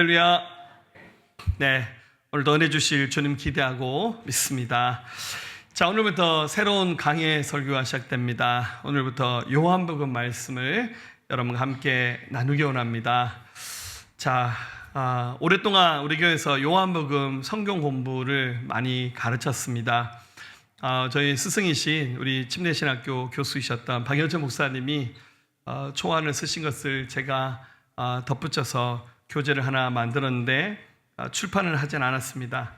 할렐루야. 네, 오늘도 은혜 주실 주님 기대하고 믿습니다. 자, 오늘부터 새로운 강해 설교가 시작됩니다. 오늘부터 요한복음 말씀을 여러분과 함께 나누기 원합니다. 자, 오랫동안 우리 교회에서 요한복음 성경 공부를 많이 가르쳤습니다. 저희 스승이신 우리 침례신학교 교수이셨던 박영철 목사님이 초안을 쓰신 것을 제가 덧붙여서 교재를 하나 만들었는데 출판을 하진 않았습니다.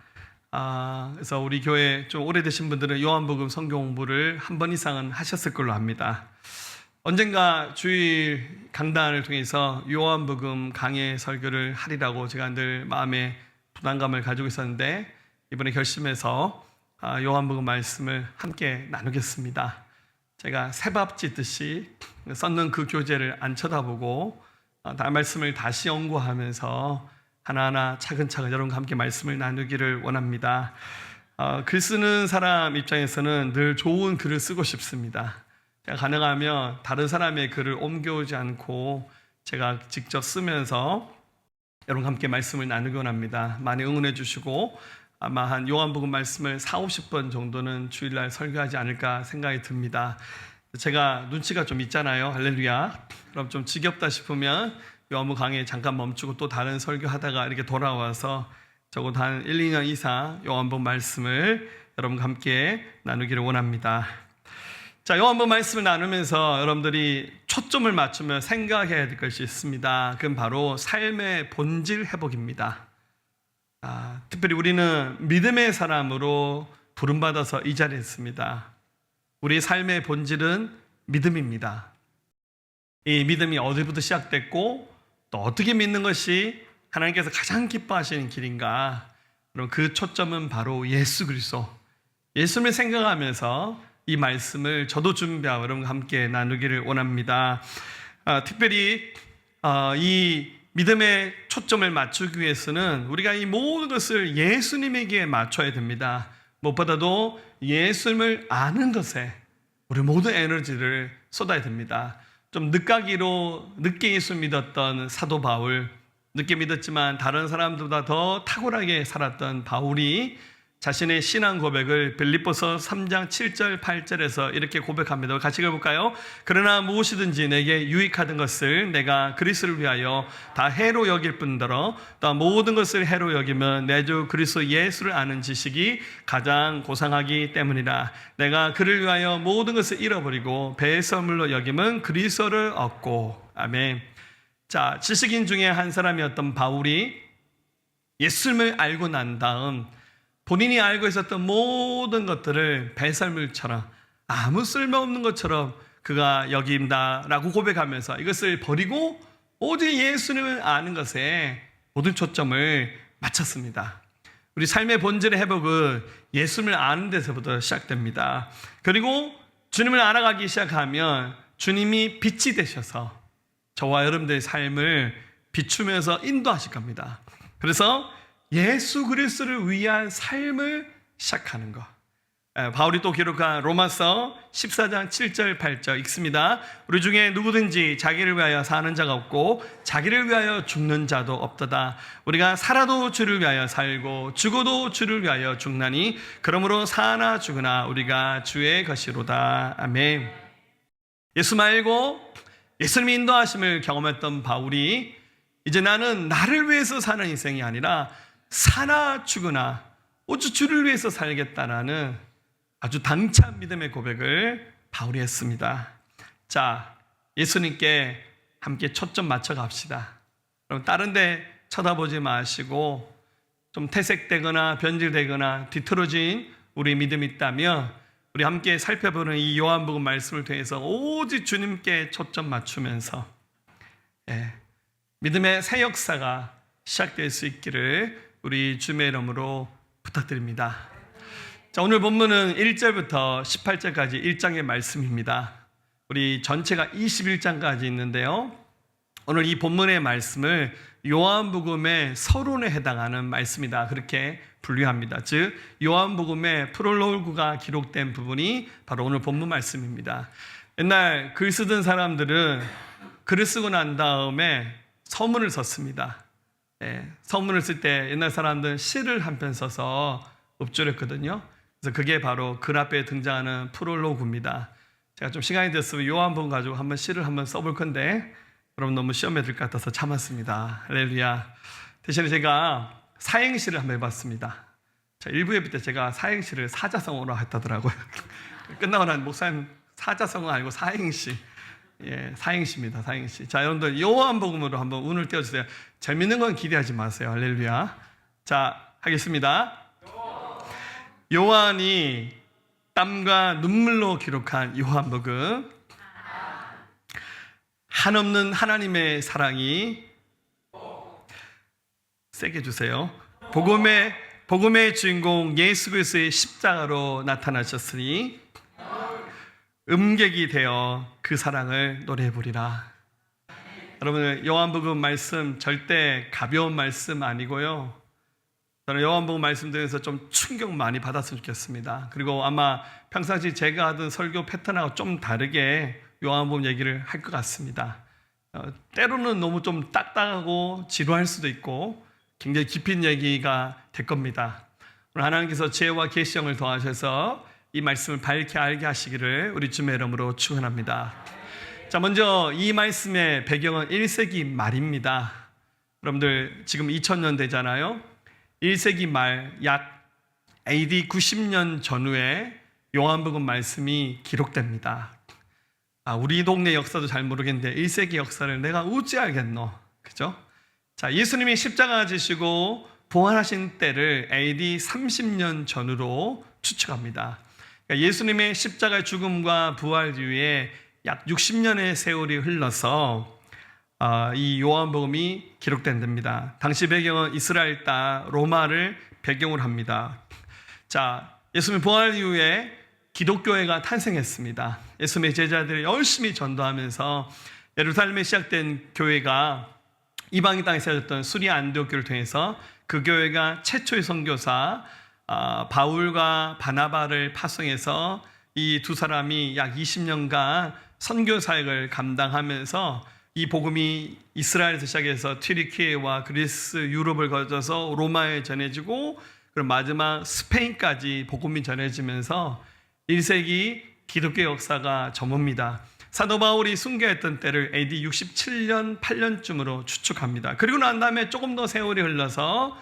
그래서 우리 교회 좀 오래되신 분들은 요한복음 성경 공부를 한 번 이상은 하셨을 걸로 압니다. 언젠가 주일 강단을 통해서 요한복음 강해 설교를 하리라고 제가 늘 마음에 부담감을 가지고 있었는데 이번에 결심해서 요한복음 말씀을 함께 나누겠습니다. 제가 새밥 짓듯이 썼는 그 교재를 안 쳐다보고 말씀을 다시 연구하면서 하나하나 차근차근 여러분과 함께 말씀을 나누기를 원합니다. 글 쓰는 사람 입장에서는 늘 좋은 글을 쓰고 싶습니다. 제가 가능하면 다른 사람의 글을 옮겨오지 않고 제가 직접 쓰면서 여러분과 함께 말씀을 나누기 원합니다. 많이 응원해 주시고 아마 한 요한복음 말씀을 40-50번 정도는 주일날 설교하지 않을까 생각이 듭니다. 제가 눈치가 좀 있잖아요. 할렐루야. 그럼 좀 지겹다 싶으면 요한복음 강의 잠깐 멈추고 또 다른 설교하다가 이렇게 돌아와서 적어도 한 1-2년 이상 요한복음 말씀을 여러분과 함께 나누기를 원합니다. 자, 요한복음 말씀을 나누면서 여러분들이 초점을 맞추며 생각해야 될 것이 있습니다. 그건 바로 삶의 본질 회복입니다. 특별히 우리는 믿음의 사람으로 부름받아서 이 자리에 있습니다. 우리의 삶의 본질은 믿음입니다. 이 믿음이 어디부터 시작됐고 또 어떻게 믿는 것이 하나님께서 가장 기뻐하시는 길인가? 그럼 그 초점은 바로 예수 그리스도. 예수님을 생각하면서 이 말씀을 저도 준비하고 여러분과 함께 나누기를 원합니다. 특별히 이 믿음의 초점을 맞추기 위해서는 우리가 이 모든 것을 예수님에게 맞춰야 됩니다. 무엇보다도 예수님을 아는 것에 우리 모든 에너지를 쏟아야 됩니다. 좀 늦가기로 늦게 예수 믿었던 사도 바울, 늦게 믿었지만 다른 사람들보다 더 탁월하게 살았던 바울이 자신의 신앙 고백을 빌립보서 3장 7절 8절에서 이렇게 고백합니다. 같이 읽어볼까요? 그러나 무엇이든지 내게 유익하던 것을 내가 그리스도를 위하여 다 해로 여길 뿐더러 또 모든 것을 해로 여기면 내 주 그리스도 예수를 아는 지식이 가장 고상하기 때문이라. 내가 그를 위하여 모든 것을 잃어버리고 배의 선물로 여김은 그리스도를 얻고. 아멘. 자, 지식인 중에 한 사람이었던 바울이 예수님을 알고 난 다음 본인이 알고 있었던 모든 것들을 배설물처럼 아무 쓸모없는 것처럼 그가 여긴다라고 고백하면서 이것을 버리고 오직 예수님을 아는 것에 모든 초점을 맞췄습니다. 우리 삶의 본질의 회복은 예수님을 아는 데서부터 시작됩니다. 그리고 주님을 알아가기 시작하면 주님이 빛이 되셔서 저와 여러분들의 삶을 비추면서 인도하실 겁니다. 그래서 예수 그리스도를 위한 삶을 시작하는 것. 바울이 또 기록한 로마서 14장 7절 8절 읽습니다. 우리 중에 누구든지 자기를 위하여 사는 자가 없고 자기를 위하여 죽는 자도 없도다. 우리가 살아도 주를 위하여 살고 죽어도 주를 위하여 죽나니 그러므로 사나 죽으나 우리가 주의 것이로다. 아멘. 예수 말고 예수님의 인도하심을 경험했던 바울이 이제 나는 나를 위해서 사는 인생이 아니라 사나 죽으나 오직 주를 위해서 살겠다라는 아주 당찬 믿음의 고백을 바울이 했습니다. 자, 예수님께 함께 초점 맞춰 갑시다. 그럼 다른 데 쳐다보지 마시고 좀 퇴색되거나 변질되거나 뒤틀어진 우리 믿음이 있다면 우리 함께 살펴보는 이 요한복음 말씀을 통해서 오직 주님께 초점 맞추면서 믿음의 새 역사가 시작될 수 있기를 우리 주님의 이름으로 부탁드립니다. 자, 오늘 본문은 1절부터 18절까지 1장의 말씀입니다. 우리 전체가 21장까지 있는데요. 오늘 이 본문의 말씀을 요한복음의 서론에 해당하는 말씀이다. 그렇게 분류합니다. 즉 요한복음의 프롤로그가 기록된 부분이 바로 오늘 본문 말씀입니다. 옛날 글 쓰던 사람들은 글을 쓰고 난 다음에 서문을 썼습니다. 서문을 쓸 때 옛날 사람들은 시를 한 편 써서 읊조렸거든요. 그래서 그게 바로 글 앞에 등장하는 프롤로그입니다. 제가 좀 시간이 됐으면 요한복음 가지고 한번 시를 한번 써볼 건데 여러분 너무 시험에 들 것 같아서 참았습니다. 할렐루야. 대신에 제가 사행시를 한번 해봤습니다. 자, 1부 예배 때 제가 사행시를 사자성어로 했다더라고요. 끝나고 난 목사님 사자성어 아니고 사행시. 사행시입니다. 사행시. 자, 여러분들 요한복음으로 한번 운을 띄워주세요. 재밌는 건 기대하지 마세요. 할렐루야. 자, 하겠습니다. 요한이 땀과 눈물로 기록한 요한복음. 한없는 하나님의 사랑이 세게 주세요. 복음의 주인공 예수 그리스도의 십자가로 나타나셨으니 음객이 되어 그 사랑을 노래해 부리라. 여러분, 요한복음 말씀 절대 가벼운 말씀 아니고요. 저는 요한복음 말씀 등에서 좀 충격 많이 받았으면 좋겠습니다. 그리고 아마 평상시 제가 하던 설교 패턴하고 좀 다르게 요한복음 얘기를 할 것 같습니다. 때로는 너무 좀 딱딱하고 지루할 수도 있고 굉장히 깊이 있는 얘기가 될 겁니다. 오늘 하나님께서 지혜와 계시형을 더하셔서 이 말씀을 밝게 알게 하시기를 우리 주님의 이름으로 축원합니다. 자, 먼저 이 말씀의 배경은 1세기 말입니다. 여러분들 지금 2000년대잖아요. 1세기 말 약 AD 90년 전후에 요한복음 말씀이 기록됩니다. 우리 동네 역사도 잘 모르겠는데 1세기 역사를 내가 어찌 알겠노? 그죠? 자, 예수님이 십자가 지시고 부활하신 때를 AD 30년 전으로 추측합니다. 그러니까 예수님의 십자가 죽음과 부활 뒤에 약 60년의 세월이 흘러서 이 요한복음이 기록된답니다. 당시 배경은 이스라엘 땅 로마를 배경으로 합니다. 자, 예수님 부활 이후에 기독교회가 탄생했습니다. 예수님의 제자들이 열심히 전도하면서 예루살렘에 시작된 교회가 이방인 땅에 세워졌던 수리아 안디옥교를 통해서 그 교회가 최초의 선교사 바울과 바나바를 파송해서 이 두 사람이 약 20년간 선교 사역을 감당하면서 이 복음이 이스라엘에서 시작해서 튀르키예와 그리스, 유럽을 거쳐서 로마에 전해지고 그리고 마지막 스페인까지 복음이 전해지면서 1세기 기독교 역사가 저뭅니다. 사도 바울이 순교했던 때를 AD 67년, 8년쯤으로 추측합니다. 그리고 난 다음에 조금 더 세월이 흘러서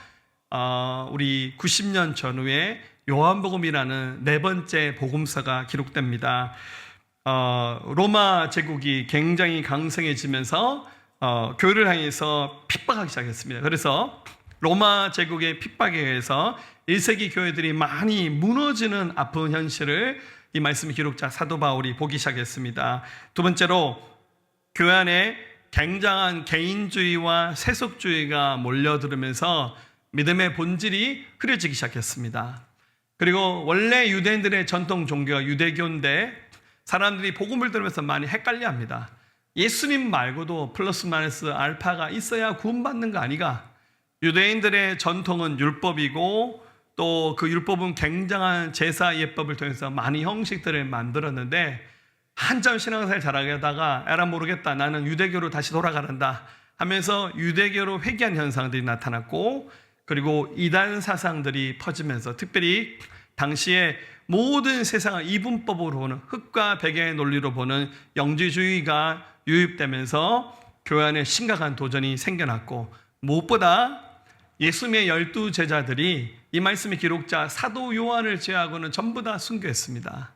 우리 90년 전후에 요한복음이라는 네 번째 복음서가 기록됩니다. 로마 제국이 굉장히 강성해지면서 교회를 향해서 핍박하기 시작했습니다. 그래서 로마 제국의 핍박에 의해서 1세기 교회들이 많이 무너지는 아픈 현실을 이 말씀의 기록자 사도 바울이 보기 시작했습니다. 두 번째로 교회 안에 굉장한 개인주의와 세속주의가 몰려들으면서 믿음의 본질이 흐려지기 시작했습니다. 그리고 원래 유대인들의 전통 종교가 유대교인데 사람들이 복음을 들으면서 많이 헷갈려합니다. 예수님 말고도 플러스 마이너스 알파가 있어야 구원받는 거 아니가? 유대인들의 전통은 율법이고 또 그 율법은 굉장한 제사 예법을 통해서 많은 형식들을 만들었는데 한참 신앙생활 잘하다가 에라 모르겠다, 나는 유대교로 다시 돌아가란다 하면서 유대교로 회귀한 현상들이 나타났고, 그리고 이단 사상들이 퍼지면서 특별히 당시에 모든 세상을 이분법으로 보는, 흙과 백의 논리로 보는 영지주의가 유입되면서 교회 안에 심각한 도전이 생겨났고, 무엇보다 예수님의 12 제자들이 이 말씀의 기록자 사도 요한을 제외하고는 전부 다 순교했습니다.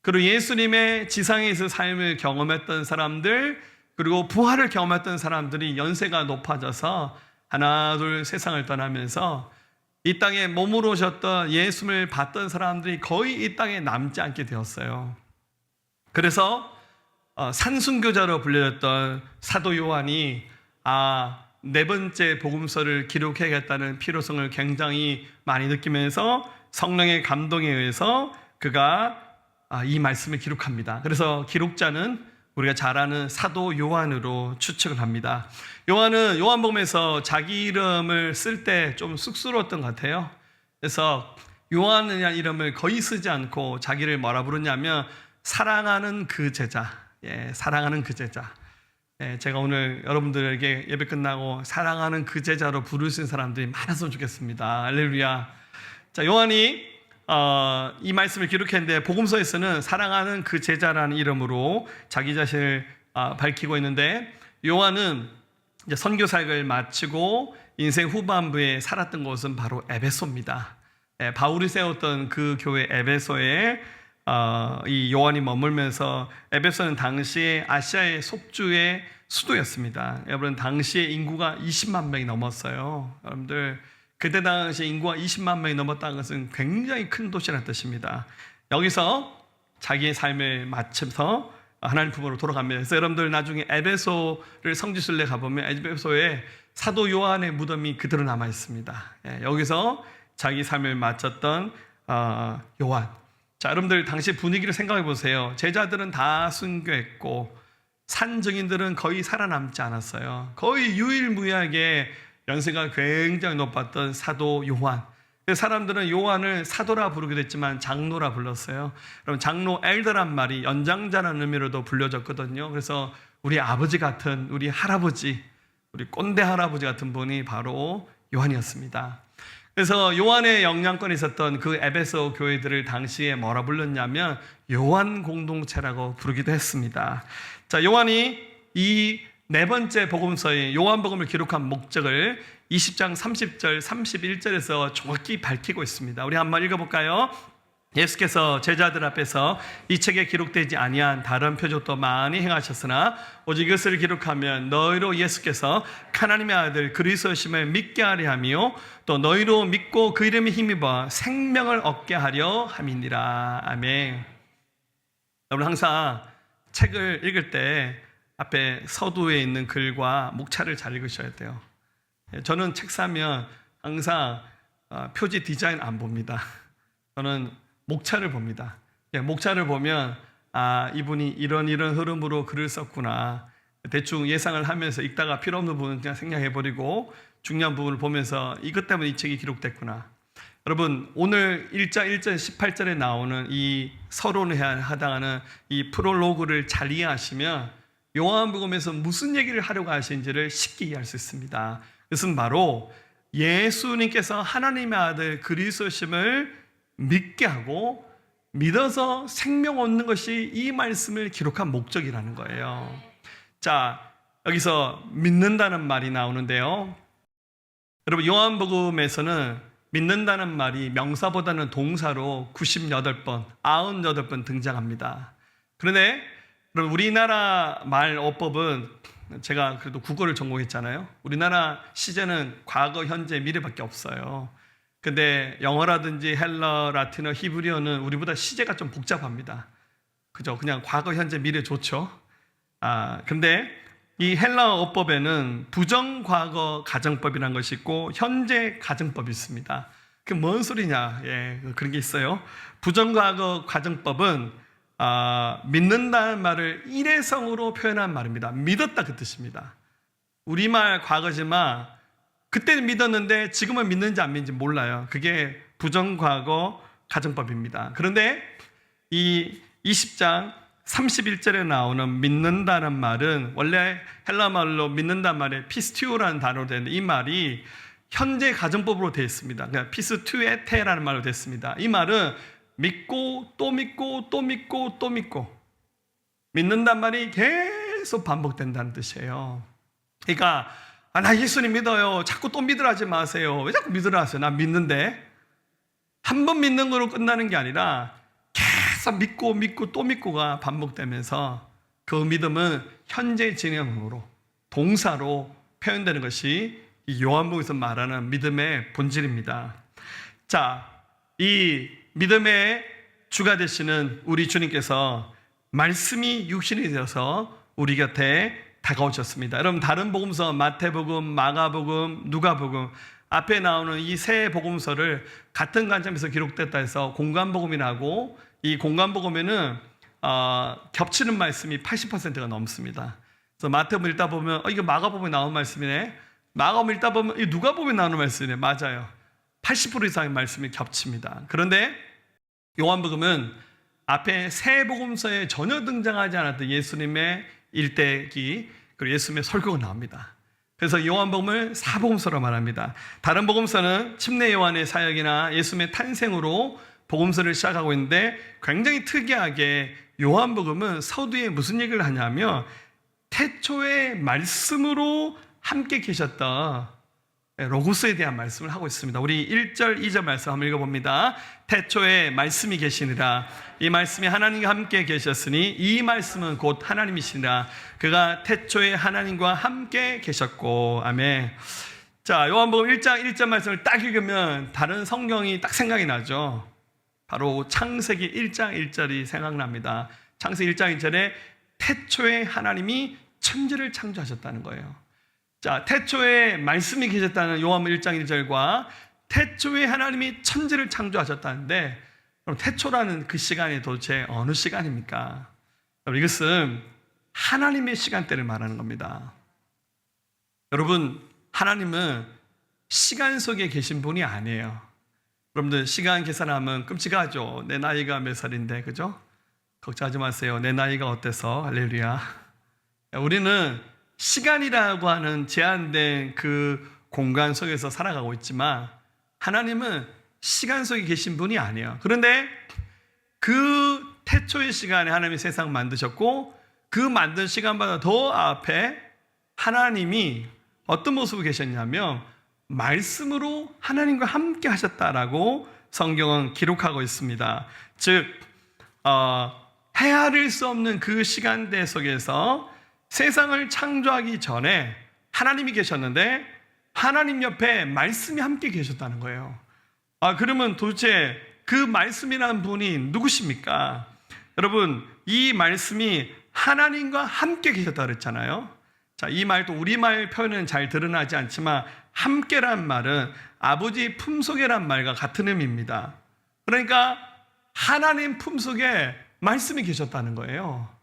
그리고 예수님의 지상에서 삶을 경험했던 사람들, 그리고 부활을 경험했던 사람들이 연세가 높아져서 하나 둘 세상을 떠나면서 이 땅에 몸으로 오셨던 예수님을 봤던 사람들이 거의 이 땅에 남지 않게 되었어요. 그래서 산순교자로 불려졌던 사도 요한이 네 번째 복음서를 기록해야겠다는 필요성을 굉장히 많이 느끼면서 성령의 감동에 의해서 그가 이 말씀을 기록합니다. 그래서 기록자는 우리가 잘 아는 사도 요한으로 추측을 합니다. 요한은 요한복음에서 자기 이름을 쓸 때 좀 쑥스러웠던 것 같아요. 그래서 요한이라는 이름을 거의 쓰지 않고 자기를 뭐라 부르냐면 사랑하는 그 제자, 사랑하는 그 제자. 제가 오늘 여러분들에게 예배 끝나고 사랑하는 그 제자로 부르신 사람들이 많았으면 좋겠습니다. 할렐루야. 자, 요한이 이 말씀을 기록했는데 복음서에서는 사랑하는 그 제자라는 이름으로 자기 자신을 밝히고 있는데, 요한은 이제 선교 사역을 마치고 인생 후반부에 살았던 곳은 바로 에베소입니다. 바울이 세웠던 그 교회 에베소에 이 요한이 머물면서, 에베소는 당시에 아시아의 속주의 수도였습니다. 여러분, 당시에 인구가 20만 명이 넘었어요. 여러분들, 그때 당시 인구가 20만 명이 넘었다는 것은 굉장히 큰 도시라는 뜻입니다. 여기서 자기의 삶을 마치면서 하나님 품으로 돌아갑니다. 그래서 여러분들 나중에 에베소를 성지순례 가보면 에베소에 사도 요한의 무덤이 그대로 남아 있습니다. 여기서 자기 삶을 마쳤던 요한. 자, 여러분들 당시 분위기를 생각해 보세요. 제자들은 다 순교했고 산 증인들은 거의 살아남지 않았어요. 거의 유일무이하게 연세가 굉장히 높았던 사도 요한. 사람들은 요한을 사도라 부르기도 했지만 장로라 불렀어요. 그럼 장로 엘더란 말이 연장자라는 의미로도 불려졌거든요. 그래서 우리 아버지 같은, 우리 할아버지, 우리 꼰대 할아버지 같은 분이 바로 요한이었습니다. 그래서 요한의 영향권이 있었던 그 에베소 교회들을 당시에 뭐라 불렀냐면 요한 공동체라고 부르기도 했습니다. 자, 요한이 이 네 번째 복음서인 요한복음을 기록한 목적을 20장 30절 31절에서 정확히 밝히고 있습니다. 우리 한번 읽어볼까요? 예수께서 제자들 앞에서 이 책에 기록되지 아니한 다른 표적도 많이 행하셨으나 오직 이것을 기록하면 너희로 예수께서 하나님의 아들 그리스도심을 믿게 하려 하며 또 너희로 믿고 그 이름에 힘입어 생명을 얻게 하려 함이니라. 아멘. 여러분, 항상 책을 읽을 때 앞에 서두에 있는 글과 목차를 잘 읽으셔야 돼요. 저는 책 사면 항상 표지 디자인 안 봅니다. 저는 목차를 봅니다. 목차를 보면 이분이 이런 흐름으로 글을 썼구나. 대충 예상을 하면서 읽다가 필요 없는 부분은 그냥 생략해버리고 중요한 부분을 보면서 이것 때문에 이 책이 기록됐구나. 여러분, 오늘 1장 1절 18절에 나오는 이 서론에 해당하는 이 프롤로그를 잘 이해하시면 요한복음에서 무슨 얘기를 하려고 하시는지를 쉽게 이해할 수 있습니다. 그것은 바로 예수님께서 하나님의 아들 그리스도심을 믿게 하고 믿어서 생명 얻는 것이 이 말씀을 기록한 목적이라는 거예요. 자, 여기서 믿는다는 말이 나오는데요. 여러분, 요한복음에서는 믿는다는 말이 명사보다는 동사로 98번, 98번 등장합니다. 그런데 우리나라 말 어법은, 제가 그래도 국어를 전공했잖아요. 우리나라 시제는 과거, 현재, 미래밖에 없어요. 근데 영어라든지 헬러, 라틴어, 히브리어는 우리보다 시제가 좀 복잡합니다. 그죠? 그냥 과거, 현재, 미래 좋죠. 근데 이 헬라어 어법에는 부정과거 가정법이라는 것이 있고 현재 가정법이 있습니다. 그게 뭔 소리냐? 그런 게 있어요. 부정과거 가정법은 믿는다는 말을 일회성으로 표현한 말입니다. 믿었다, 그 뜻입니다. 우리말 과거지만 그때는 믿었는데 지금은 믿는지 안 믿는지 몰라요. 그게 부정과거 가정법입니다. 그런데 이 20장 31절에 나오는 믿는다는 말은 원래 헬라 말로 믿는다는 말에 피스티오라는 단어로 되는데 이 말이 현재 가정법으로 되어 있습니다. 그러니까 피스투에테라는 말로 되어 있습니다. 이 말은 믿고 또 믿고 또 믿고 또 믿고, 믿는단 말이 계속 반복된다는 뜻이에요. 그러니까 나 예수님 믿어요. 자꾸 또 믿으라 하지 마세요. 왜 자꾸 믿으라 하세요? 나 믿는데. 한 번 믿는 거로 끝나는 게 아니라 계속 믿고 믿고 또 믿고가 반복되면서 그 믿음은 현재 진행으로, 동사로 표현되는 것이 이 요한복음에서 말하는 믿음의 본질입니다. 자, 이 믿음의 주가 되시는 우리 주님께서 말씀이 육신이 되어서 우리 곁에 다가오셨습니다. 여러분, 다른 복음서 마태복음, 마가복음, 누가복음 앞에 나오는 이 세 복음서를 같은 관점에서 기록됐다 해서 공관복음이라고, 이 공관복음에는 겹치는 말씀이 80%가 넘습니다. 그래서 마태복음 읽다 보면 이거 마가복음에 나온 말씀이네, 마가복음 읽다 보면 이거 누가복음에 나오는 말씀이네. 맞아요. 80% 이상의 말씀이 겹칩니다. 그런데 요한복음은 앞에 세 복음서에 전혀 등장하지 않았던 예수님의 일대기, 그리고 예수님의 설교가 나옵니다. 그래서 요한복음을 사복음서로 말합니다. 다른 복음서는 침례 요한의 사역이나 예수님의 탄생으로 복음서를 시작하고 있는데, 굉장히 특이하게 요한복음은 서두에 무슨 얘기를 하냐면 태초에 말씀으로 함께 계셨다, 로고스에 대한 말씀을 하고 있습니다. 우리 1절, 2절 말씀 한번 읽어봅니다. 태초에 말씀이 계시니라. 이 말씀이 하나님과 함께 계셨으니 이 말씀은 곧 하나님이시니라. 그가 태초에 하나님과 함께 계셨고. 아멘. 자, 요한복음 1장 1절 말씀을 딱 읽으면 다른 성경이 딱 생각이 나죠. 바로 창세기 1장 1절이 생각납니다. 창세기 1장 1절에 태초에 하나님이 천지를 창조하셨다는 거예요. 자, 태초에 말씀이 계셨다는 요한복음 1장 1절과 태초에 하나님이 천지를 창조하셨다는데, 그럼 태초라는 그 시간이 도대체 어느 시간입니까? 이것은 하나님의 시간대를 말하는 겁니다. 여러분, 하나님은 시간 속에 계신 분이 아니에요. 여러분들 시간 계산하면 끔찍하죠. 내 나이가 몇 살인데, 그죠? 걱정하지 마세요. 내 나이가 어때서? 할렐루야. 우리는 시간이라고 하는 제한된 그 공간 속에서 살아가고 있지만 하나님은 시간 속에 계신 분이 아니에요. 그런데 그 태초의 시간에 하나님이 세상 만드셨고, 그 만든 시간보다 더 앞에 하나님이 어떤 모습으로 계셨냐면 말씀으로 하나님과 함께 하셨다라고 성경은 기록하고 있습니다. 즉 헤아릴 수 없는 그 시간대 속에서 세상을 창조하기 전에 하나님이 계셨는데 하나님 옆에 말씀이 함께 계셨다는 거예요. 그러면 도대체 그 말씀이라는 분이 누구십니까? 여러분, 이 말씀이 하나님과 함께 계셨다고 그랬잖아요. 자, 이 말도 우리말 표현은 잘 드러나지 않지만 함께란 말은 아버지 품속에란 말과 같은 의미입니다. 그러니까 하나님 품속에 말씀이 계셨다는 거예요.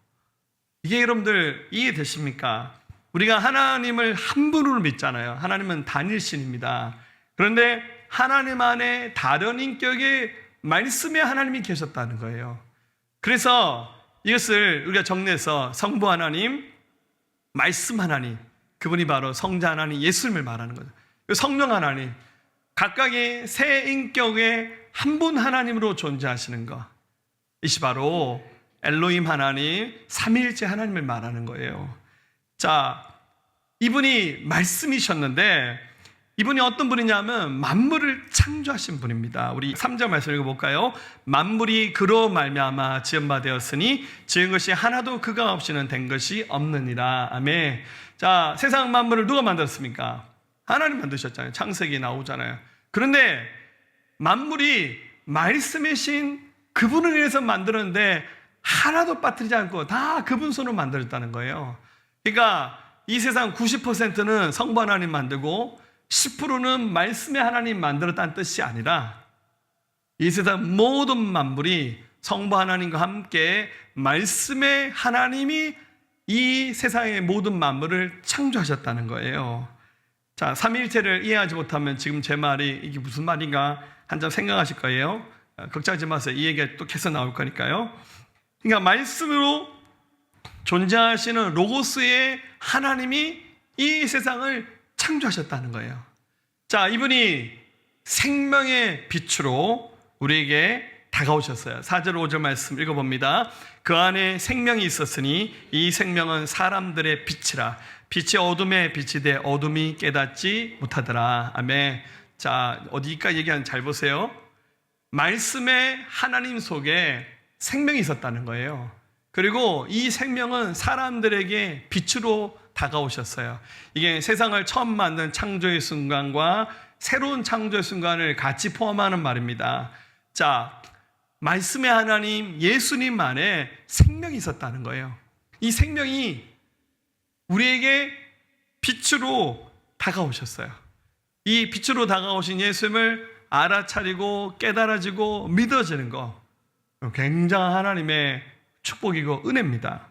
이게 여러분들 이해되십니까? 우리가 하나님을 한 분으로 믿잖아요. 하나님은 단일신입니다. 그런데 하나님 안에 다른 인격의 말씀에 하나님이 계셨다는 거예요. 그래서 이것을 우리가 정리해서 성부 하나님, 말씀 하나님, 그분이 바로 성자 하나님, 예수님을 말하는 거죠. 성령 하나님, 각각의 세 인격의 한 분 하나님으로 존재하시는 것, 이것이 바로 엘로힘 하나님, 삼위일체 하나님을 말하는 거예요. 자, 이분이 말씀이셨는데 이분이 어떤 분이냐면 만물을 창조하신 분입니다. 우리 3절 말씀 읽어볼까요? 만물이 그로 말미암아 지은 되었으니 지은 것이 하나도 그가 없이는 된 것이 없느니라. 아멘. 자, 세상 만물을 누가 만들었습니까? 하나님 만드셨잖아요. 창세기 나오잖아요. 그런데 만물이 말씀이신 그분을 위해서 만들었는데 하나도 빠뜨리지 않고 다 그분 손으로 만들었다는 거예요. 그러니까 이 세상 90%는 성부 하나님 만들고 10%는 말씀의 하나님 만들었다는 뜻이 아니라 이 세상 모든 만물이 성부 하나님과 함께 말씀의 하나님이 이 세상의 모든 만물을 창조하셨다는 거예요. 자, 삼위일체를 이해하지 못하면 지금 제 말이 이게 무슨 말인가 한참 생각하실 거예요. 걱정하지 마세요. 이 얘기가 또 계속 나올 거니까요. 그러니까 말씀으로 존재하시는 로고스의 하나님이 이 세상을 창조하셨다는 거예요. 자, 이분이 생명의 빛으로 우리에게 다가오셨어요. 4절 5절 말씀 읽어봅니다. 그 안에 생명이 있었으니 이 생명은 사람들의 빛이라. 빛이 어둠에 빛이 돼 어둠이 깨닫지 못하더라. 아멘. 자, 어디까지 얘기하는지 잘 보세요. 말씀의 하나님 속에 생명이 있었다는 거예요. 그리고 이 생명은 사람들에게 빛으로 다가오셨어요. 이게 세상을 처음 만든 창조의 순간과 새로운 창조의 순간을 같이 포함하는 말입니다. 자, 말씀의 하나님 예수님 안에 생명이 있었다는 거예요. 이 생명이 우리에게 빛으로 다가오셨어요. 이 빛으로 다가오신 예수님을 알아차리고 깨달아지고 믿어지는 거, 굉장한 하나님의 축복이고 은혜입니다.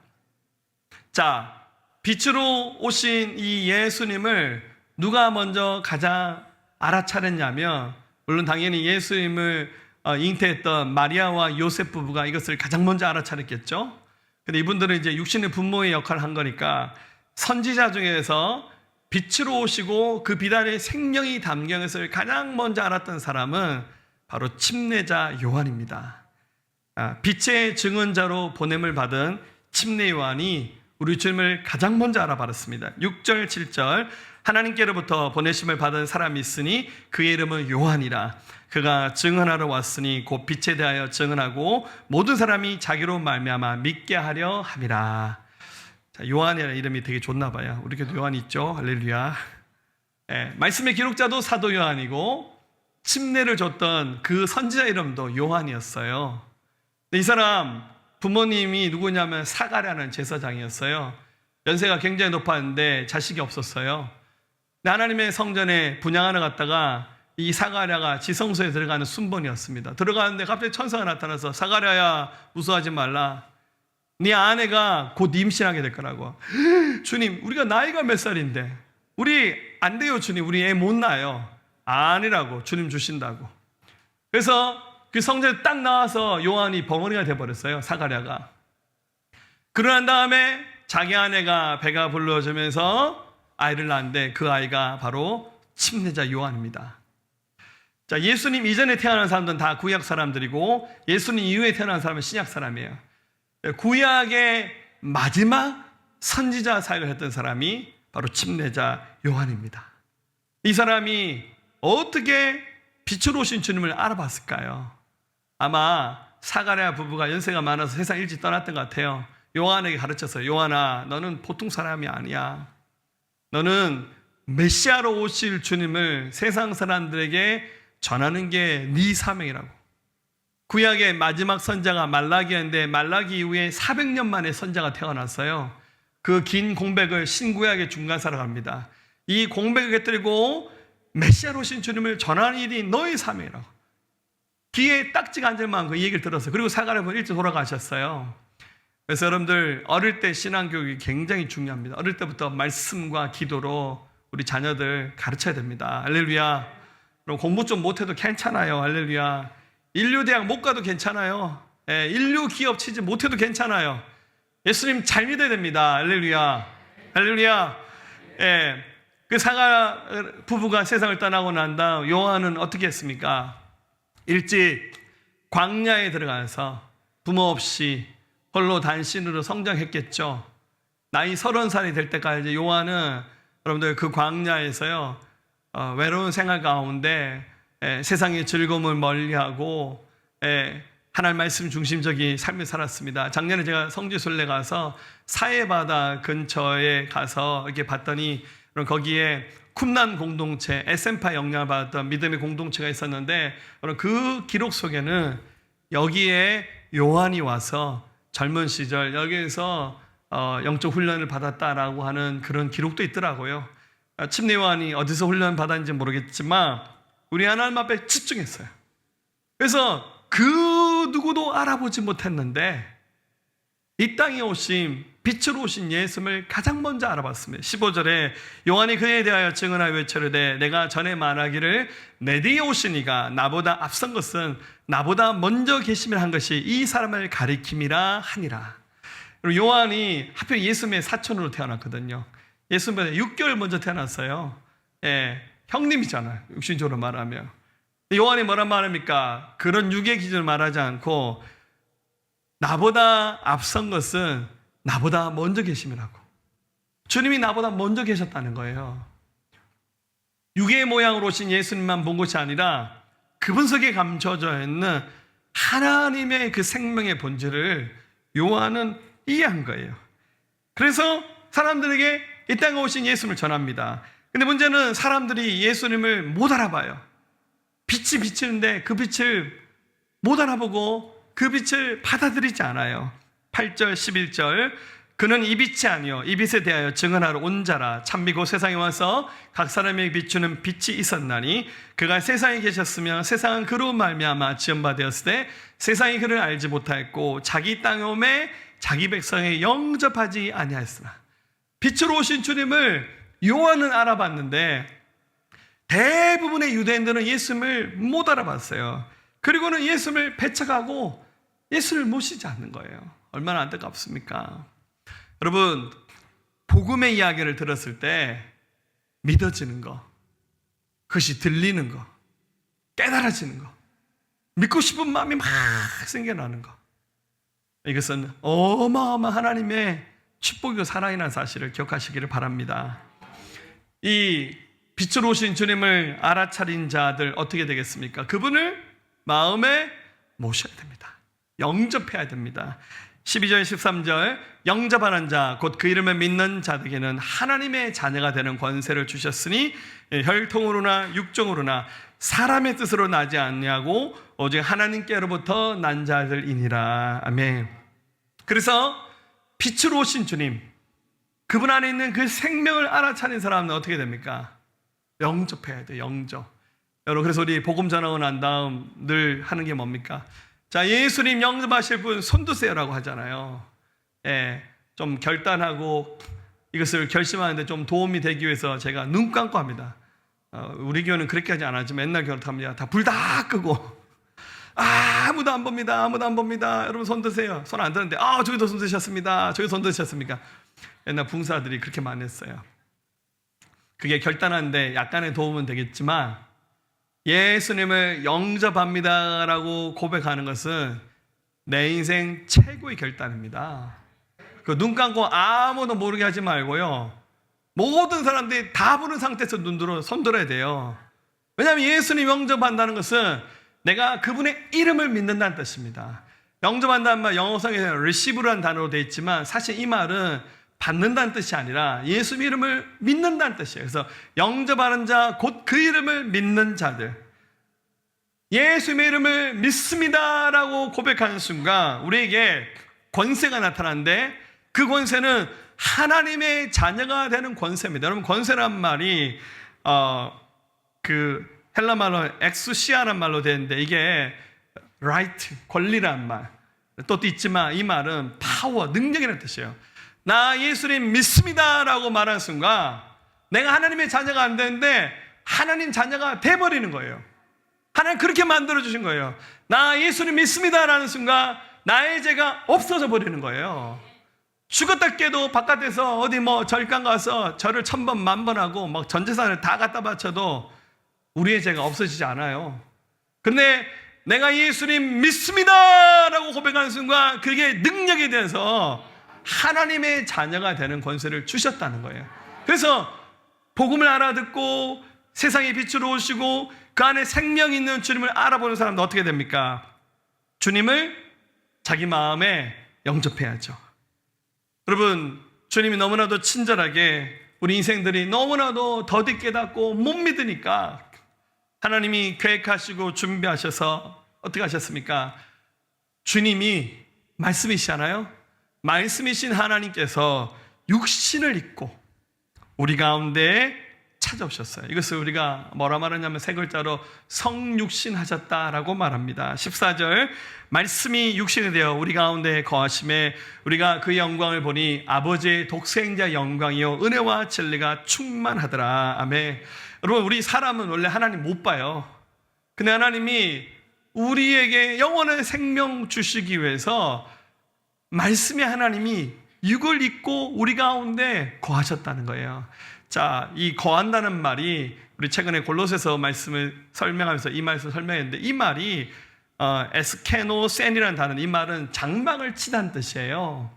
자, 빛으로 오신 이 예수님을 누가 먼저 가장 알아차렸냐면, 물론 당연히 예수님을 잉태했던 마리아와 요셉 부부가 이것을 가장 먼저 알아차렸겠죠. 근데 이분들은 이제 육신의 분모의 역할을 한 거니까 선지자 중에서 빛으로 오시고 그 빛 안에 생명이 담긴 것을 가장 먼저 알았던 사람은 바로 침례자 요한입니다. 빛의 증언자로 보냄을 받은 침례 요한이 우리 주님을 가장 먼저 알아봤습니다. 6절, 7절 하나님께로부터 보내심을 받은 사람이 있으니 그의 이름은 요한이라. 그가 증언하러 왔으니 곧 빛에 대하여 증언하고 모든 사람이 자기로 말미암아 믿게 하려 함이라. 자, 요한이라는 이름이 되게 좋나 봐요. 우리 교도 요한 있죠? 할렐루야. 말씀의 기록자도 사도 요한이고 침례를 줬던 그 선지자 이름도 요한이었어요. 이 사람 부모님이 누구냐면 사가랴는 제사장이었어요. 연세가 굉장히 높았는데 자식이 없었어요. 하나님의 성전에 분향하러 갔다가 이 사가랴가 지성소에 들어가는 순번이었습니다. 들어가는데 갑자기 천사가 나타나서 사가랴야 무서워하지 말라. 네 아내가 곧 임신하게 될 거라고. 주님, 우리가 나이가 몇 살인데 우리 안 돼요 주님, 우리 애 못 낳아요. 아니라고, 주님 주신다고. 그래서 그 성전에 딱 나와서 요한이 벙어리가 돼버렸어요. 사가랴가. 그러고 난 다음에 자기 아내가 배가 불러주면서 아이를 낳았는데 그 아이가 바로 침례자 요한입니다. 자, 예수님 이전에 태어난 사람들은 다 구약 사람들이고 예수님 이후에 태어난 사람은 신약 사람이에요. 구약의 마지막 선지자 사역을 했던 사람이 바로 침례자 요한입니다. 이 사람이 어떻게 빛으로 오신 주님을 알아봤을까요? 아마 사가랴 부부가 연세가 많아서 세상 일찍 떠났던 것 같아요. 요한에게 가르쳤어요. 요한아, 너는 보통 사람이 아니야. 너는 메시아로 오실 주님을 세상 사람들에게 전하는 게 네 사명이라고. 구약의 마지막 선자가 말라기였는데 말라기 이후에 400년 만에 선자가 태어났어요. 그 긴 공백을 신구약의 중간사로 갑니다. 이 공백을 깨뜨리고 메시아로 오신 주님을 전하는 일이 너의 사명이라고. 귀에 딱지가 앉을 만큼 그 얘기를 들었어요. 그리고 사가랴분 일찍 돌아가셨어요. 그래서 여러분들 어릴 때 신앙교육이 굉장히 중요합니다. 어릴 때부터 말씀과 기도로 우리 자녀들 가르쳐야 됩니다. 할렐루야. 그럼 공부 좀 못해도 괜찮아요. 할렐루야. 인류대학 못 가도 괜찮아요. 인류 기업 취직 못해도 괜찮아요. 예수님 잘 믿어야 됩니다. 할렐루야. 할렐루야. 그 사가 부부가 세상을 떠나고 난 다음 요한은 어떻게 했습니까? 일찍 광야에 들어가서 부모 없이 홀로 단신으로 성장했겠죠. 나이 30살이 될 때까지 요한은 여러분들 그 광야에서요, 외로운 생활 가운데 세상의 즐거움을 멀리하고 하나님 말씀 중심적인 삶을 살았습니다. 작년에 제가 성지순례 가서 사해바다 근처에 가서 이렇게 봤더니 거기에 쿰란 공동체, 에센파 영향을 받았던 믿음의 공동체가 있었는데 그 기록 속에는 여기에 요한이 와서 젊은 시절 여기에서 영적 훈련을 받았다라고 하는 그런 기록도 있더라고요. 침례 요한이 어디서 훈련 받았는지 모르겠지만 우리 하나님 앞에 집중했어요. 그래서 그 누구도 알아보지 못했는데 이 땅에 오신 빛으로 오신 예수님을 가장 먼저 알아봤습니다. 15절에 요한이 그에 대하여 증언하여 외치르되 내가 전에 말하기를 내 뒤에 오시니가 나보다 앞선 것은 나보다 먼저 계심이라 한 것이 이 사람을 가리킴이라 하니라. 그리고 요한이 하필 예수님의 사촌으로 태어났거든요. 예수님보다 6개월 먼저 태어났어요. 형님이잖아요. 육신적으로 말하면. 요한이 뭐란 말입니까? 그런 육의 기준을 말하지 않고 나보다 앞선 것은 나보다 먼저 계심이라고. 주님이 나보다 먼저 계셨다는 거예요. 육의 모양으로 오신 예수님만 본 것이 아니라 그분 속에 감춰져 있는 하나님의 그 생명의 본질을 요한은 이해한 거예요. 그래서 사람들에게 이 땅에 오신 예수님을 전합니다. 근데 문제는 사람들이 예수님을 못 알아봐요. 빛이 비치는데 그 빛을 못 알아보고 그 빛을 받아들이지 않아요. 8절 11절 그는 이 빛이 아니요 이 빛에 대하여 증언하러 온 자라. 참미고 세상에 와서 각 사람에게 비추는 빛이 있었나니 그가 세상에 계셨으며 세상은 그로 말미암아 지음받았을 때 세상이 그를 알지 못하였고 자기 땅에 오매 자기 백성에 영접하지 아니하였으나. 빛으로 오신 주님을 요한은 알아봤는데 대부분의 유대인들은 예수님을 못 알아봤어요. 그리고는 예수님을 배척하고 예수를 모시지 않는 거예요. 얼마나 안타깝습니까? 여러분, 복음의 이야기를 들었을 때 믿어지는 거, 그것이 들리는 거, 깨달아지는 거, 믿고 싶은 마음이 막 생겨나는 거, 이것은 어마어마한 하나님의 축복이고 사랑이라는 사실을 기억하시기를 바랍니다. 이 빛으로 오신 주님을 알아차린 자들 어떻게 되겠습니까? 그분을 마음에 모셔야 됩니다. 영접해야 됩니다. 12절 13절 영접하는 자 곧 그 이름을 믿는 자들에게는 하나님의 자녀가 되는 권세를 주셨으니 혈통으로나 육정으로나 사람의 뜻으로 나지 않냐고 오직 하나님께로부터 난 자들이니라. 아멘. 그래서 빛으로 오신 주님, 그분 안에 있는 그 생명을 알아차린 사람은 어떻게 됩니까? 영접해야 돼요. 영접. 여러분, 그래서 우리 복음 전하고 난 다음 늘 하는 게 뭡니까? 자, 예수님 영접하실 분 손 드세요라고 하잖아요. 예, 좀 결단하고 이것을 결심하는데 좀 도움이 되기 위해서 제가 눈 감고 합니다. 우리 교회는 그렇게 하지 않았지만 옛날 교회는 합니다. 다 불 다 끄고 아무도 안 봅니다. 아무도 안 봅니다. 여러분 손 드세요. 손 안 드는데 저기도 손 드셨습니다. 저기 손 드셨습니까? 옛날 붕사들이 그렇게 많이 했어요. 그게 결단하는데 약간의 도움은 되겠지만 예수님을 영접합니다라고 고백하는 것은 내 인생 최고의 결단입니다. 그 눈 감고 아무도 모르게 하지 말고요, 모든 사람들이 다 보는 상태에서 손 들어야 돼요. 왜냐하면 예수님 영접한다는 것은 내가 그분의 이름을 믿는다는 뜻입니다. 영접한다는 말 영어상에서 receive라는 단어로 되어 있지만 사실 이 말은 받는다는 뜻이 아니라 예수님 이름을 믿는다는 뜻이에요. 그래서 영접하는 자 곧 그 이름을 믿는 자들, 예수님의 이름을 믿습니다라고 고백하는 순간 우리에게 권세가 나타나는데 그 권세는 하나님의 자녀가 되는 권세입니다. 여러분, 권세란 말이 그 헬라 말로 엑수시아란 말로 되는데 이게 right, 권리란 말 또 있지만 이 말은 파워, 능력이라는 뜻이에요. 나 예수님 믿습니다라고 말하는 순간 내가 하나님의 자녀가 안 되는데 하나님 자녀가 돼버리는 거예요. 하나님 그렇게 만들어주신 거예요. 나 예수님 믿습니다라는 순간 나의 죄가 없어져 버리는 거예요. 죽었다 깨도 바깥에서 어디 절간 가서 절을 1000번 10,000번 하고 막 전 재산을 다 갖다 바쳐도 우리의 죄가 없어지지 않아요. 근데 내가 예수님 믿습니다라고 고백하는 순간 그게 능력이 돼서 하나님의 자녀가 되는 권세를 주셨다는 거예요. 그래서 복음을 알아듣고 세상의 빛으로 오시고 그 안에 생명 있는 주님을 알아보는 사람도 어떻게 됩니까? 주님을 자기 마음에 영접해야죠. 여러분, 주님이 너무나도 친절하게 우리 인생들이 너무나도 더디 깨닫고 못 믿으니까 하나님이 계획하시고 준비하셔서 어떻게 하셨습니까? 주님이 말씀이시잖아요. 말씀이신 하나님께서 육신을 입고 우리 가운데 찾아오셨어요. 이것을 우리가 뭐라 말하냐면 세 글자로 성육신 하셨다라고 말합니다. 14절 말씀이 육신이 되어 우리 가운데 거하심에 우리가 그 영광을 보니 아버지의 독생자 영광이요 은혜와 진리가 충만하더라. 아멘. 여러분, 우리 사람은 원래 하나님 못 봐요. 근데 하나님이 우리에게 영원한 생명 주시기 위해서 말씀의 하나님이 육을 입고 우리 가운데 거하셨다는 거예요. 자, 이 거한다는 말이 우리 최근에 골로새서 말씀을 설명하면서 이 말씀을 설명했는데 이 말이 에스케노센이라는 단어, 이 말은 장막을 치다는 뜻이에요.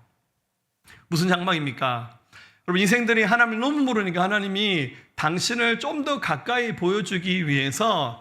무슨 장막입니까? 여러분, 인생들이 하나님을 너무 모르니까 하나님이 당신을 좀 더 가까이 보여주기 위해서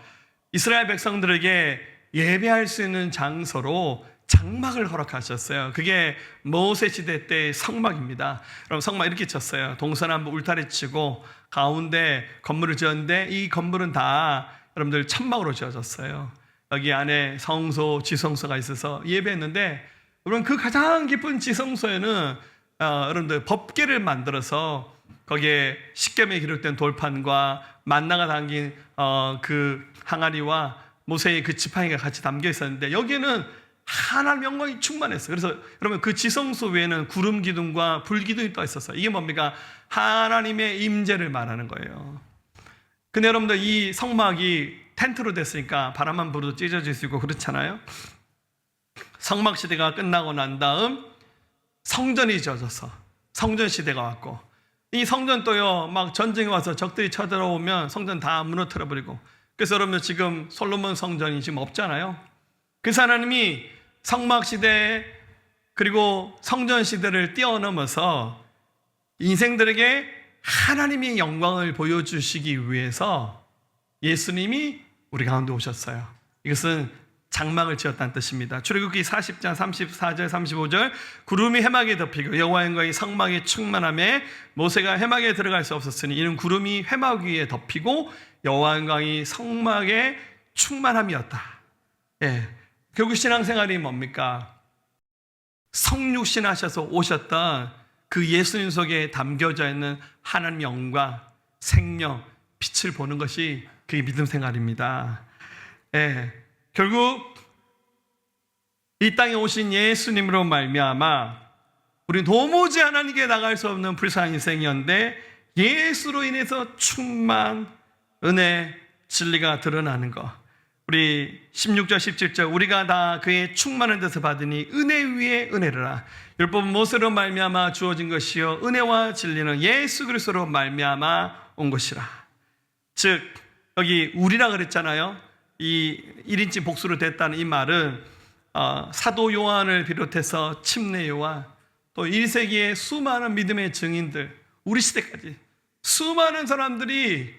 이스라엘 백성들에게 예배할 수 있는 장소로 장막을 허락하셨어요. 그게 모세 시대 때의 성막입니다. 그럼 성막 이렇게 쳤어요. 동서남북 울타리 치고 가운데 건물을 지었는데 이 건물은 다 여러분들 천막으로 지어졌어요. 여기 안에 성소, 지성소가 있어서 예배했는데 여러분, 그 가장 깊은 지성소에는 여러분들 법궤를 만들어서 거기에 십계명이 기록된 돌판과 만나가 담긴 그 항아리와 모세의 그 지팡이가 같이 담겨 있었는데 여기에는 하나님의 영광이 충만했어요. 그래서 여러분, 그 지성소 외에는 구름 기둥과 불 기둥이 또 있었어요. 이게 뭡니까? 하나님의 임재를 말하는 거예요. 근데 여러분들, 이 성막이 텐트로 됐으니까 바람만 불어도 찢어질 수 있고 그렇잖아요. 성막 시대가 끝나고 난 다음 성전이 지어져서 성전 시대가 왔고 이 성전도요, 막 전쟁에 와서 적들이 쳐들어오면 성전 다 무너뜨려 버리고, 그래서 여러분 지금 솔로몬 성전이 지금 없잖아요. 그래서 하나님이 성막 시대 그리고 성전 시대를 뛰어넘어서 인생들에게 하나님의 영광을 보여주시기 위해서 예수님이 우리 가운데 오셨어요. 이것은 장막을 지었다는 뜻입니다. 출애굽기 40장 34절 35절 구름이 해막에 덮이고 여호와의 영광이 성막에 충만하며 모세가 해막에 들어갈 수 없었으니 이는 구름이 해막 위에 덮이고 여호와의 영광이 성막에 충만함이었다. 예, 결국 신앙생활이 뭡니까? 성육신 하셔서 오셨던 그 예수님 속에 담겨져 있는 하나님의 영광, 생명, 빛을 보는 것이 그게 믿음 생활입니다. 예, 결국 이 땅에 오신 예수님으로 말미암아 우리 도무지 하나님께 나갈 수 없는 불쌍한 인생이었는데 예수로 인해서 충만, 은혜, 진리가 드러나는 것. 우리 16절 17절 우리가 다 그의 충만한 데서 받으니 은혜 위에 은혜라. 율법은 모세로 말미암아 주어진 것이요 은혜와 진리는 예수 그리스도로 말미암아 온 것이라. 즉 여기 우리라 그랬잖아요. 이 1인칭 복수로 됐다는 이 말은 사도 요한을 비롯해서 침례 요한, 또 1세기의 수많은 믿음의 증인들, 우리 시대까지 수많은 사람들이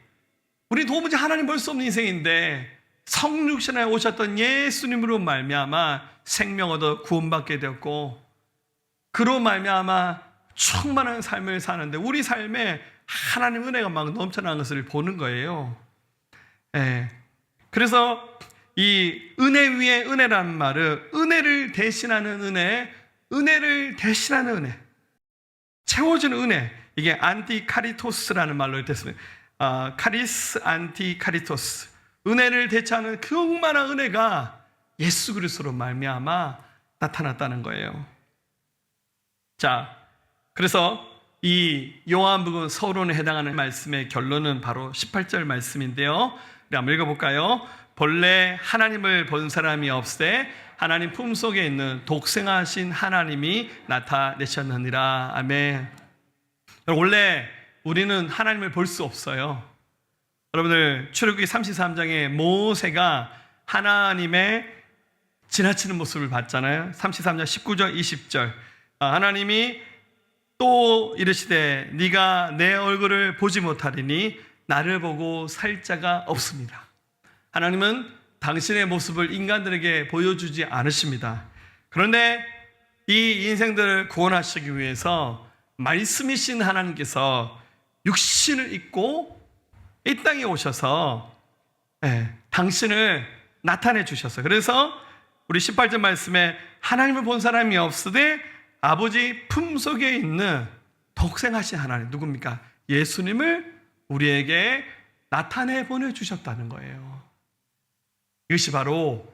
우리 도무지 하나님 볼 수 없는 인생인데 성육신에 오셨던 예수님으로 말미암아 생명 얻어 구원받게 되었고, 그로 말미암아 충만한 삶을 사는데 우리 삶에 하나님 은혜가 막 넘쳐나는 것을 보는 거예요. 예. 그래서 이 은혜 위에 은혜라는 말은 은혜를 대신하는 은혜, 은혜를 대신하는 은혜, 채워주는 은혜, 이게 안티카리토스라는 말로 됐습니다. 카리스 안티카리토스, 은혜를 대체하는 그 충만한 은혜가 예수 그리스도로 말미암아 나타났다는 거예요. 자, 그래서 이 요한복음 서론에 해당하는 말씀의 결론은 바로 18절 말씀인데요. 우리 한번 읽어볼까요? 본래 하나님을 본 사람이 없으되 하나님 품속에 있는 독생하신 하나님이 나타내셨느니라. 아멘. 원래 우리는 하나님을 볼 수 없어요. 여러분들 출애굽기 33장에 모세가 하나님의 지나치는 모습을 봤잖아요. 33장 19절 20절 하나님이 또 이르시되 네가 내 얼굴을 보지 못하리니 나를 보고 살 자가 없습니다. 하나님은 당신의 모습을 인간들에게 보여주지 않으십니다. 그런데 이 인생들을 구원하시기 위해서 말씀이신 하나님께서 육신을 입고 이 땅에 오셔서 당신을 나타내 주셨어요. 그래서 우리 18절 말씀에 하나님을 본 사람이 없으되 아버지 품속에 있는 독생하신 하나님, 누굽니까? 예수님을 우리에게 나타내 보내주셨다는 거예요. 이것이 바로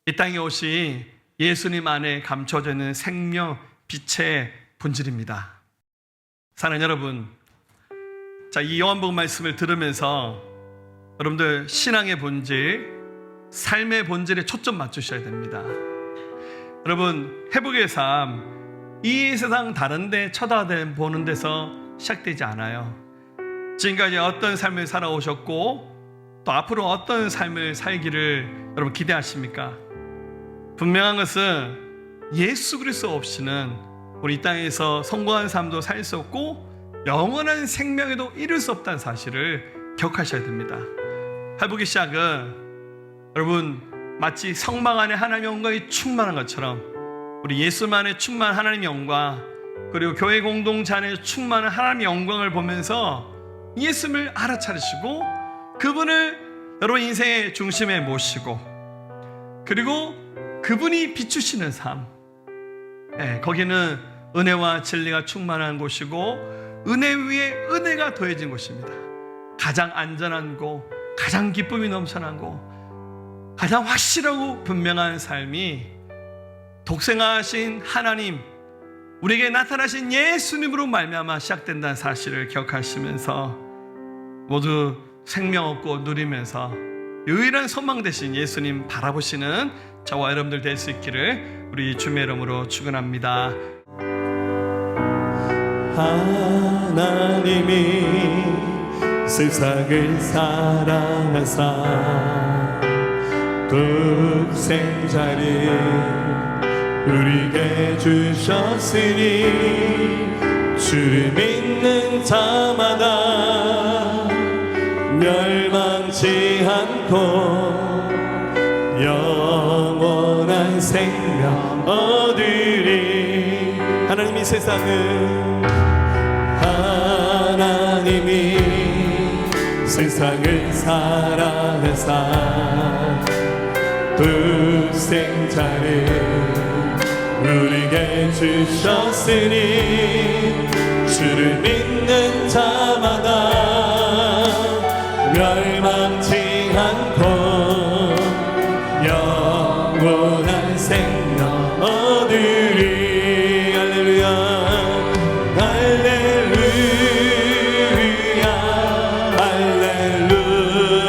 이 땅에 오신 예수님 안에 감춰져 있는 생명, 빛의 본질입니다. 사랑하는 여러분, 자, 이 요한복음 말씀을 들으면서 여러분들 신앙의 본질, 삶의 본질에 초점 맞추셔야 됩니다. 여러분, 회복의 삶, 이 세상 다른 데 쳐다보는 데서 시작되지 않아요. 지금까지 어떤 삶을 살아오셨고 또 앞으로 어떤 삶을 살기를 여러분 기대하십니까? 분명한 것은 예수 그리스도 없이는 우리 이 땅에서 성공한 삶도 살 수 없고 영원한 생명에도 이룰 수 없다는 사실을 기억하셔야 됩니다. 회복의 시작은 여러분 마치 성막 안에 하나님의 영광이 충만한 것처럼 우리 예수만의 충만한 하나님의 영광, 그리고 교회 공동체 안에 충만한 하나님의 영광을 보면서 예수님을 알아차리시고 그분을 여러분 인생의 중심에 모시고, 그리고 그분이 비추시는 삶, 거기는 은혜와 진리가 충만한 곳이고 은혜 위에 은혜가 더해진 곳입니다. 가장 안전한 곳, 가장 기쁨이 넘쳐난 곳, 가장 확실하고 분명한 삶이 독생하신 하나님, 우리에게 나타나신 예수님으로 말미암아 시작된다는 사실을 기억하시면서 모두 생명 얻고 누리면서 유일한 소망 되신 예수님 바라보시는 저와 여러분들 될 수 있기를 우리 주님의 이름으로 축원합니다. 하나님이 세상을 사랑하사 독생자를 우리에게 주셨으니 주를 믿는 자마다 멸망치 않고 영원한 생명 얻으리. 하나님이 세상을 사랑하사 독생자를 우리에게 주셨으니 주를 믿는 자마다 멸망치 않고 영원한 생명 얻으리. 할렐루야 할렐루야 할렐루야 할렐루야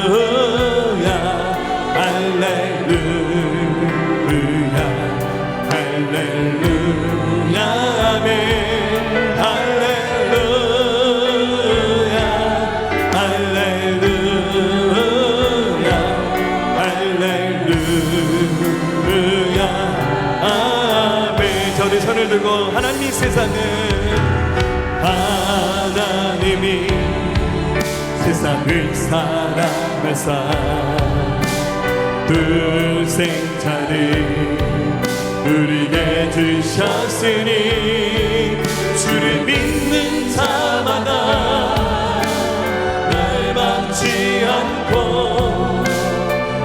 할렐루야 아멘. 할렐루야 할렐루야 할렐루야 아멘. 자, 우리 손을 들고 하나님이 세상을 사랑하사 독생자를 우리에게 주셨으니 주를 믿는 자마다 멸망치 않고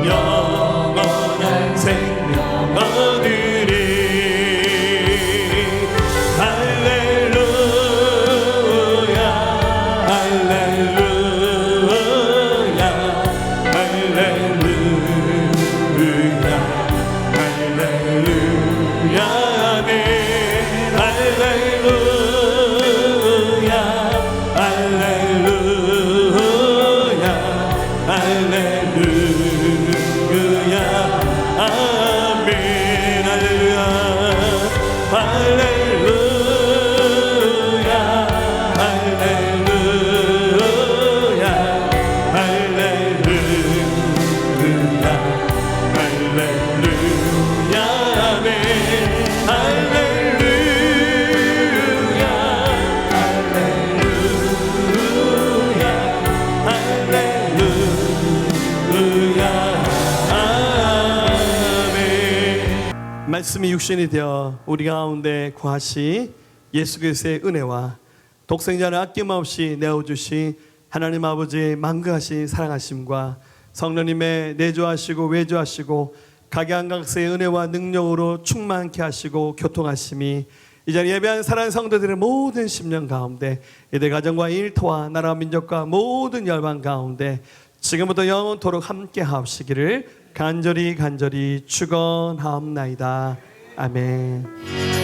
영원한 생명 얻으리. 할렐루야 할렐루야 할렐루야 할렐루야 아멘. 할렐루야 할렐루야 할렐루야 아멘. 할렐루야 할렐루야 할렐루야 할렐루야 할렐루야 아멘. 할렐루야 할렐루야 할렐루야 아멘. 말씀이 육신이 되어 우리 가운데 거하시 예수 그리스도의 은혜와 독생자를 아낌없이 내어주신 하나님 아버지의 만거하신 사랑하심과 성령님의 내조하시고 외조하시고 각양각색의 은혜와 능력으로 충만케 하시고 교통하심이 이 자리에 예배한 사랑하는 성도들의 모든 심령 가운데 이들 가정과 일터와 나라와 민족과 모든 열방 가운데 지금부터 영원토록 함께 하옵시기를 간절히 축원하옵나이다. 아멘.